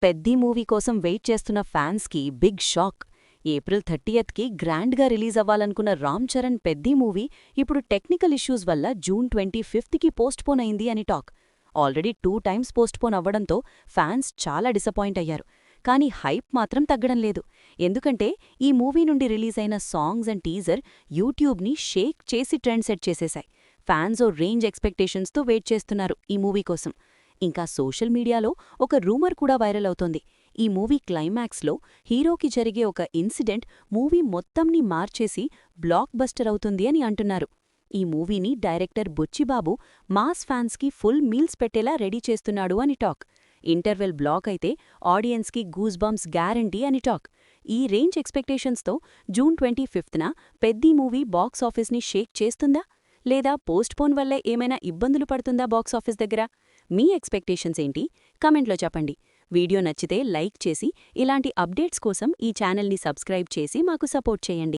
Peddi movie కోసం wait చేస్తున్న ఫ్యాన్స్కి బిగ్ షాక్. ఏప్రిల్ 30కి గ్రాండ్గా రిలీజ్ అవ్వాలనుకున్న రామ్ చరణ్ పెద్ది మూవీ ఇప్పుడు టెక్నికల్ ఇష్యూస్ వల్ల జూన్ 25కి పోస్ట్పోన్ అయింది అని టాక్. ఆల్రెడీ 2 టైమ్స్ పోస్ట్పోన్ అవ్వడంతో ఫ్యాన్స్ చాలా డిసప్పాయింట్ అయ్యారు. కానీ హైప్ మాత్రం తగ్గడం లేదు. ఎందుకంటే ఈ మూవీ నుండి రిలీజ్ అయిన సాంగ్స్ అండ్ టీజర్ యూట్యూబ్ని షేక్ చేసి ట్రెండ్ సెట్ చేసేశాయి. ఫ్యాన్స్ ఓ రేంజ్ ఎక్స్పెక్టేషన్స్తో వెయిట్ చేస్తున్నారు ఈ మూవీ కోసం. ఇంకా సోషల్ మీడియాలో ఒక రూమర్ కూడా వైరల్ అవుతోంది. ఈ మూవీ క్లైమాక్స్లో హీరోకి జరిగే ఒక ఇన్సిడెంట్ మూవీ మొత్తంని మార్చేసి బ్లాక్ బస్టర్ అవుతుంది అని అంటున్నారు. ఈ మూవీని డైరెక్టర్ బుచ్చిబాబు మాస్ ఫ్యాన్స్కి ఫుల్ మీల్స్ పెట్టేలా రెడీ చేస్తున్నాడు అని టాక్. ఇంటర్వెల్ బ్లాక్ అయితే ఆడియన్స్కి గూస్ బంప్స్ గ్యారంటీ అని టాక్. ఈ రేంజ్ ఎక్స్పెక్టేషన్స్తో జూన్ 25న పెద్ది మూవీ బాక్స్ ఆఫీస్ని షేక్ చేస్తుందా, లేదా పోస్ట్పోన్ వల్లే ఏమైనా ఇబ్బందులు పడుతుందా బాక్సాఫీస్ దగ్గర? మీ ఎక్స్పెక్టేషన్స్ ఏంటి? కామెంట్లో చెప్పండి. వీడియో నచ్చితే లైక్ చేసి ఇలాంటి అప్డేట్స్ కోసం ఈ ఛానల్ని సబ్స్క్రైబ్ చేసి మాకు సపోర్ట్ చేయండి.